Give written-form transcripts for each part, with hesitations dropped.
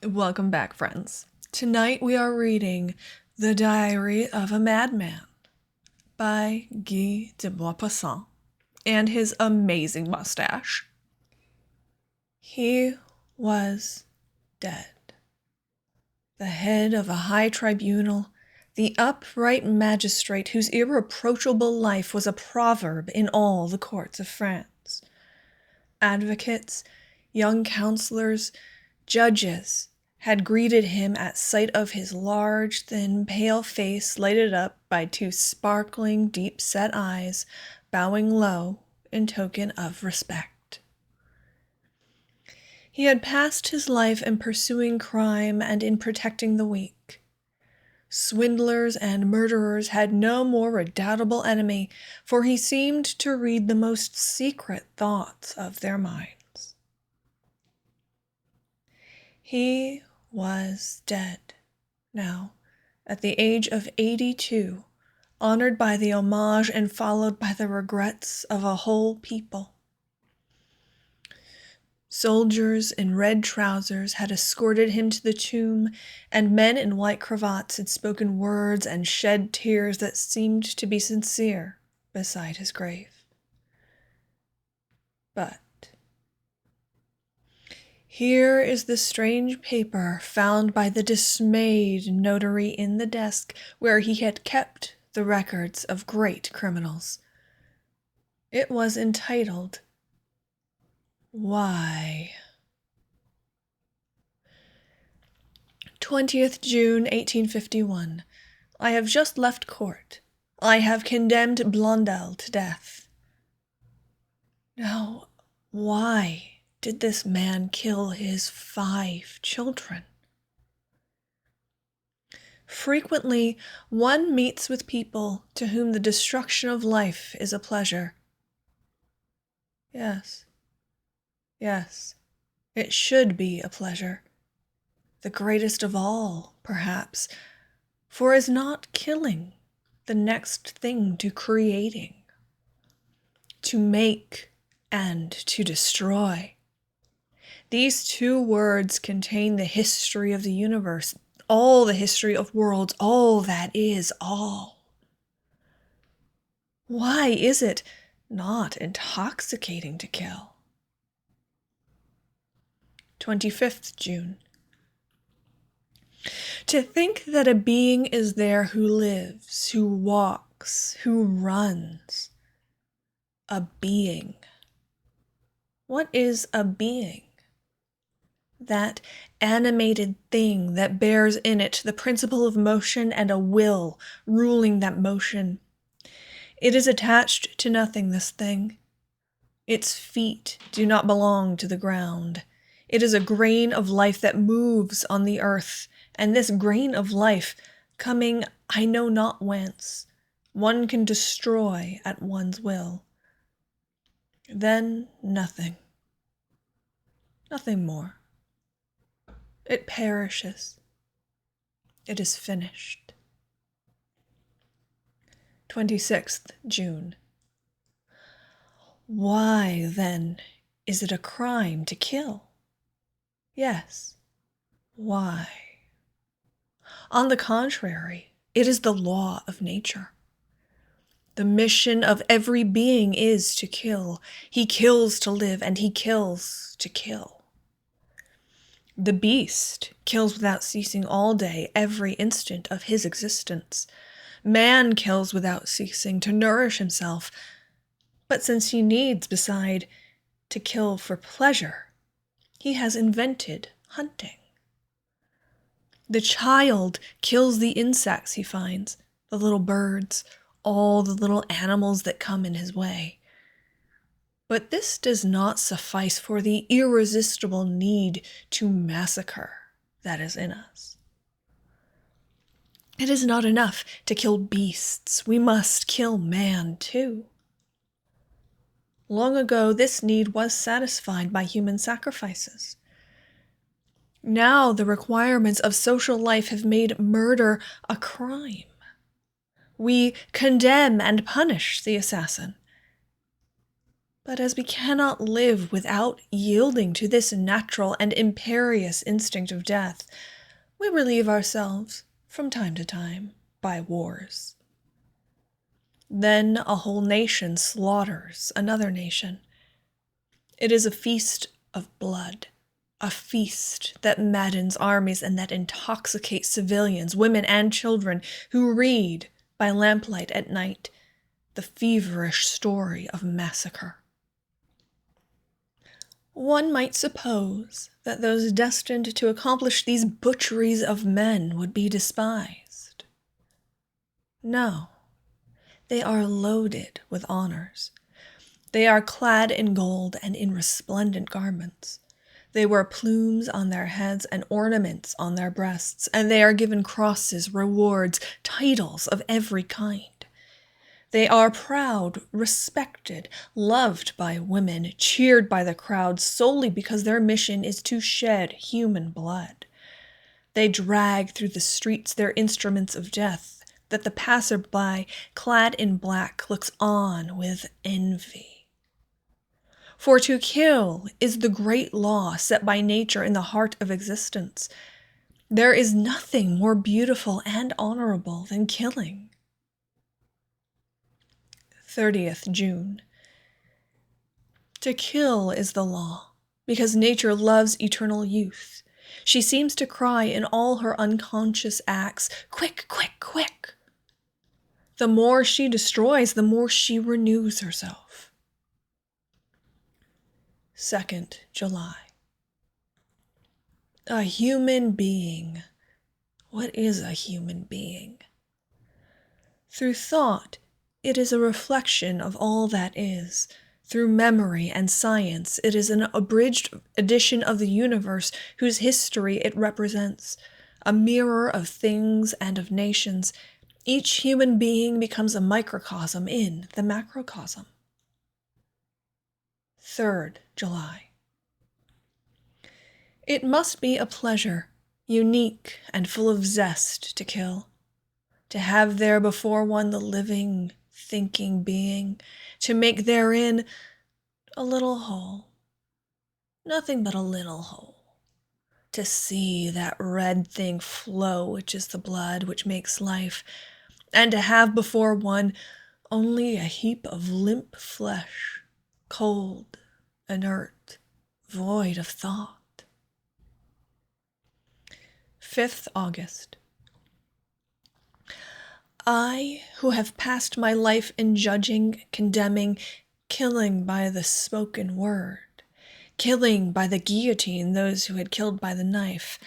Welcome back, friends. Tonight we are reading The Diary of a Madman by Guy de Maupassant and his amazing mustache. He was dead. The head of a high tribunal, the upright magistrate whose irreproachable life was a proverb in all the courts of France. Advocates, young counselors, judges had greeted him at sight of his large, thin, pale face lighted up by two sparkling, deep-set eyes, bowing low in token of respect. He had passed his life in pursuing crime and in protecting the weak. Swindlers and murderers had no more redoubtable enemy, for he seemed to read the most secret thoughts of their minds. He was dead now, at the age of 82, honored by the homage and followed by the regrets of a whole people. Soldiers in red trousers had escorted him to the tomb, and men in white cravats had spoken words and shed tears that seemed to be sincere beside his grave. But here is the strange paper found by the dismayed notary in the desk where he had kept the records of great criminals. It was entitled, Why? 20th June 1851. I have just left court. I have condemned Blondel to death. Now, why did this man kill his 5 children? Frequently, one meets with people to whom the destruction of life is a pleasure. Yes, it should be a pleasure. The greatest of all, perhaps, for is not killing the next thing to creating? To make and to destroy. These two words contain the history of the universe, all the history of worlds, all that is all. Why is it not intoxicating to kill? 25th June. To think that a being is there who lives, who walks, who runs. A being. What is a being? That animated thing that bears in it the principle of motion and a will ruling that motion. It is attached to nothing, this thing. Its feet do not belong to the ground. It is a grain of life that moves on the earth, and this grain of life, coming I know not whence, one can destroy at one's will. Then nothing. Nothing more. It perishes. It is finished. 26th June. Why, then, is it a crime to kill? Yes. Why? On the contrary, it is the law of nature. The mission of every being is to kill. He kills to live, and he kills to kill. The beast kills without ceasing all day, every instant of his existence. Man kills without ceasing to nourish himself. But since he needs, beside, to kill for pleasure, he has invented hunting. The child kills the insects he finds, the little birds, all the little animals that come in his way. But this does not suffice for the irresistible need to massacre that is in us. It is not enough to kill beasts. We must kill man too. Long ago, this need was satisfied by human sacrifices. Now the requirements of social life have made murder a crime. We condemn and punish the assassin. But as we cannot live without yielding to this natural and imperious instinct of death, we relieve ourselves, from time to time, by wars. Then a whole nation slaughters another nation. It is a feast of blood, a feast that maddens armies and that intoxicates civilians, women and children, who read, by lamplight at night, the feverish story of massacre. One might suppose that those destined to accomplish these butcheries of men would be despised. No, they are loaded with honors. They are clad in gold and in resplendent garments. They wear plumes on their heads and ornaments on their breasts, and they are given crosses, rewards, titles of every kind. They are proud, respected, loved by women, cheered by the crowd solely because their mission is to shed human blood. They drag through the streets their instruments of death, that the passer-by, clad in black, looks on with envy. For to kill is the great law set by nature in the heart of existence. There is nothing more beautiful and honorable than killing. 30th June. To kill is the law, because nature loves eternal youth. She seems to cry in all her unconscious acts, "Quick, quick, quick!" The more she destroys, the more she renews herself. 2nd July. A human being. What is a human being? Through thought, it is a reflection of all that is. Through memory and science, it is an abridged edition of the universe whose history it represents, a mirror of things and of nations. Each human being becomes a microcosm in the macrocosm. 3rd July. It must be a pleasure, unique and full of zest, to kill, to have there before one the living, thinking being, to make therein a little hole, nothing but a little hole, to see that red thing flow which is the blood which makes life, and to have before one only a heap of limp flesh, cold, inert, void of thought. 5th August. I, who have passed my life in judging, condemning, killing by the spoken word, killing by the guillotine those who had killed by the knife,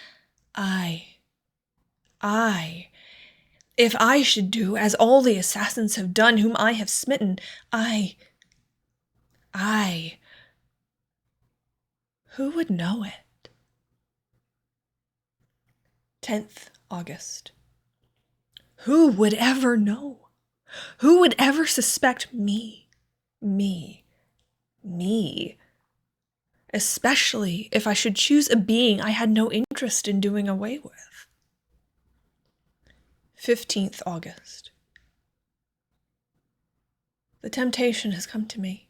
if I should do as all the assassins have done whom I have smitten, who would know it? 10th August. Who would ever know? Who would ever suspect me? Especially if I should choose a being I had no interest in doing away with. 15th August. The temptation has come to me.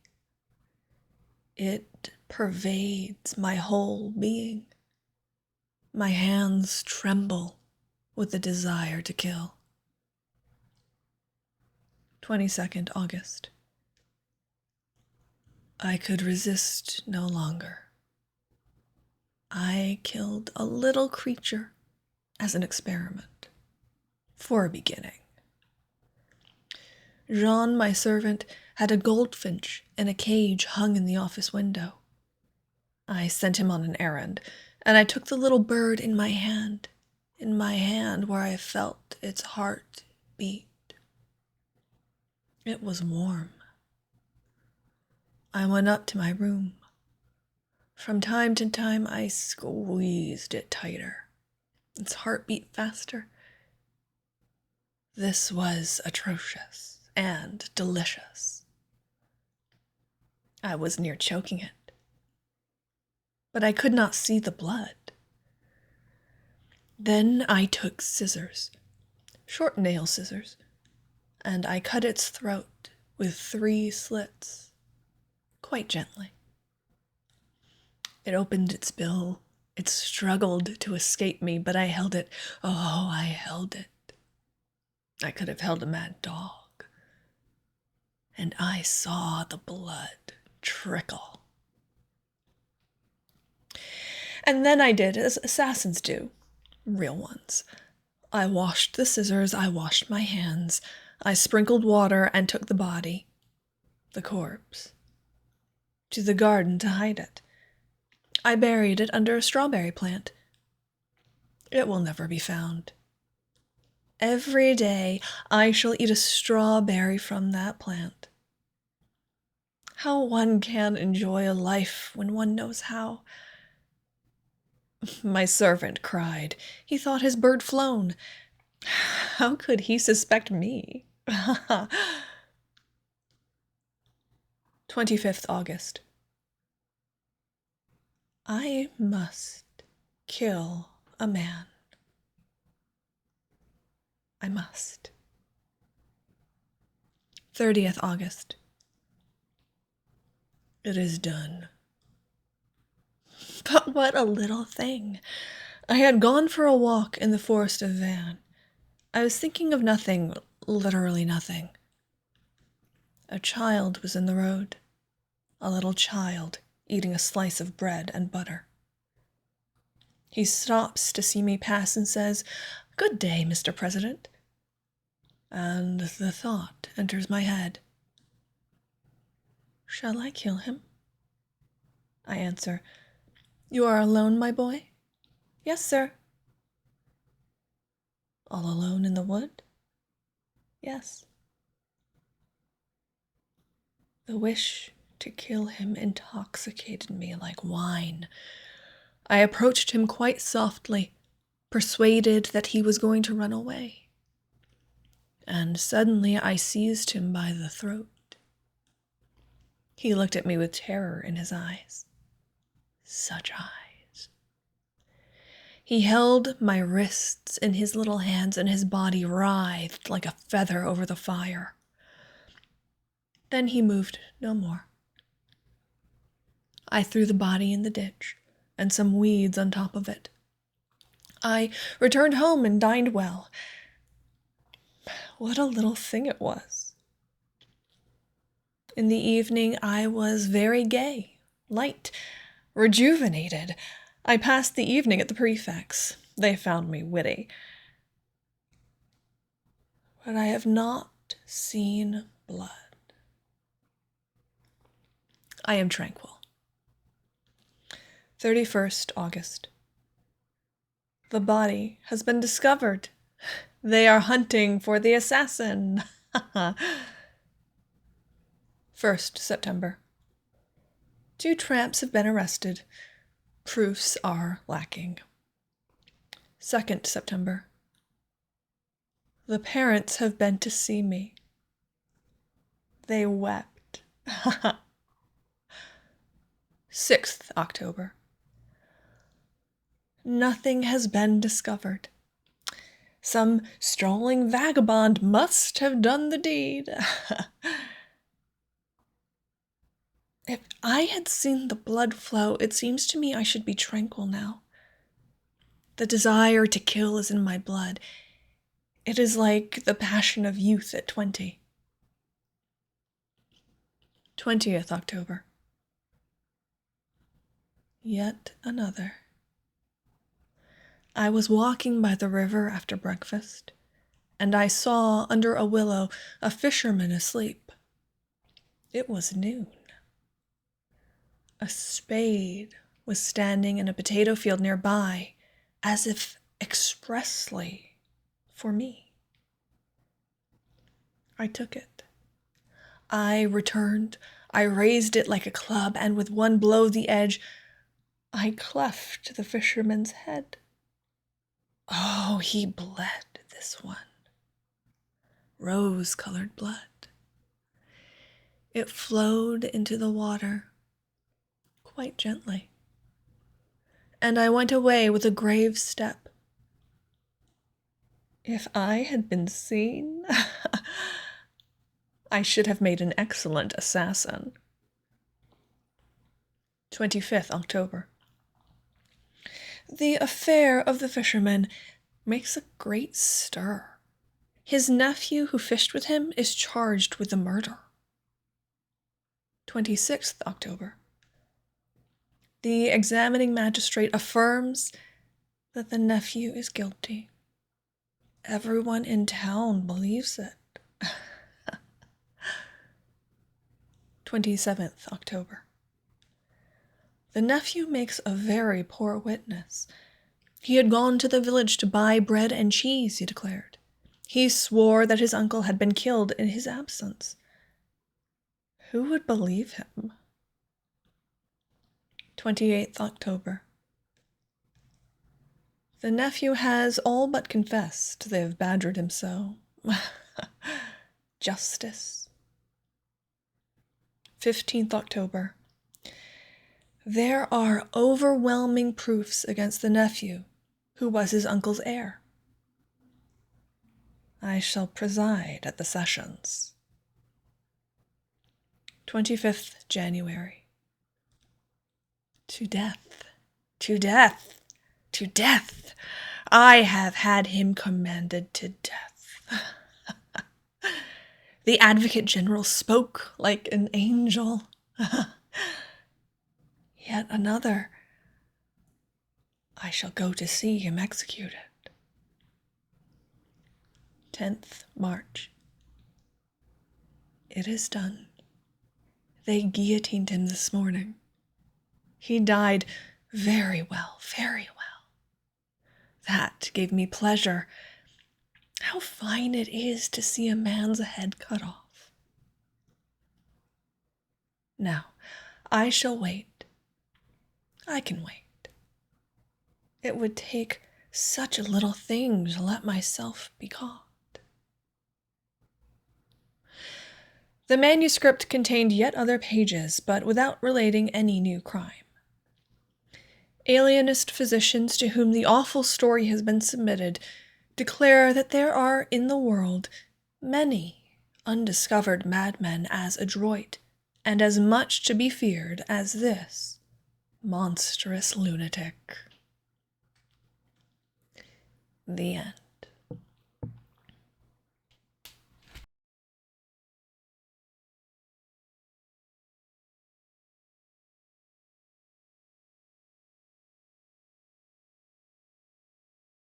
It pervades my whole being. My hands tremble with the desire to kill. 22nd August. I could resist no longer. I killed a little creature as an experiment, for a beginning. Jean, my servant, had a goldfinch in a cage hung in the office window. I sent him on an errand, and I took the little bird in my hand where I felt its heart beat. It was warm. I went up to my room. From time to time, I squeezed it tighter. Its heart beat faster. This was atrocious and delicious. I was near choking it, but I could not see the blood. Then I took scissors, short nail scissors, and I cut its throat with 3 slits. quite gently. It opened its bill. It struggled to escape me, but I held it. Oh, I held it. I could have held a mad dog. And I saw the blood trickle. And then I did as assassins do, real ones. I washed the scissors, I washed my hands, I sprinkled water and took the body, the corpse, to the garden to hide it. I buried it under a strawberry plant. It will never be found. Every day I shall eat a strawberry from that plant. How one can enjoy a life when one knows how. My servant cried. He thought his bird flown. How could he suspect me? 25th August. I must kill a man. I must. 30th August. It is done. But what a little thing. I had gone for a walk in the forest of Van. I was thinking of nothing, literally nothing. A child was in the road. A little child eating a slice of bread and butter. He stops to see me pass and says, "Good day, Mr. President." And the thought enters my head. Shall I kill him? I answer, "You are alone, my boy?" "Yes, sir." "All alone in the wood?" "Yes." The wish to kill him intoxicated me like wine. I approached him quite softly, persuaded that he was going to run away. And suddenly I seized him by the throat. He looked at me with terror in his eyes. Such eyes. He held my wrists in his little hands, and his body writhed like a feather over the fire. Then he moved no more. I threw the body in the ditch, and some weeds on top of it. I returned home and dined well. What a little thing it was. In the evening I was very gay, light, rejuvenated. I passed the evening at the prefect's. They found me witty. But I have not seen blood. I am tranquil. 31st August. The body has been discovered. They are hunting for the assassin. 1st September. 2 tramps have been arrested. Proofs are lacking. 2nd September. The parents have been to see me. They wept. 6th October. Nothing has been discovered. Some strolling vagabond must have done the deed. If I had seen the blood flow, it seems to me I should be tranquil now. The desire to kill is in my blood. It is like the passion of youth at 20. 20th October. Yet another. I was walking by the river after breakfast, and I saw under a willow a fisherman asleep. It was noon. A spade was standing in a potato field nearby, as if expressly for me. I took it. I returned. I raised it like a club, and with one blow of the edge, I cleft the fisherman's head. Oh, he bled, this one. Rose-colored blood. It flowed into the water quite gently, and I went away with a grave step. If I had been seen, I should have made an excellent assassin. 25th October. The affair of the fisherman makes a great stir. His nephew who fished with him is charged with the murder. 26th October. The examining magistrate affirms that the nephew is guilty. Everyone in town believes it. 27th October. The nephew makes a very poor witness. He had gone to the village to buy bread and cheese, he declared. He swore that his uncle had been killed in his absence. Who would believe him? 28th October. The nephew has all but confessed they have badgered him so. Justice. 15th October. There are overwhelming proofs against the nephew, who was his uncle's heir. I shall preside at the sessions. 25th January. To death, to death, to death. I have had him commanded to death. The Advocate General spoke like an angel. Yet another. I shall go to see him executed. 10th March. It is done. They guillotined him this morning. He died very well, very well. That gave me pleasure. How fine it is to see a man's head cut off. Now, I shall wait. I can wait. It would take such a little thing to let myself be caught. The manuscript contained yet other pages, but without relating any new crime. Alienist physicians to whom the awful story has been submitted declare that there are in the world many undiscovered madmen as adroit and as much to be feared as this monstrous lunatic. The end.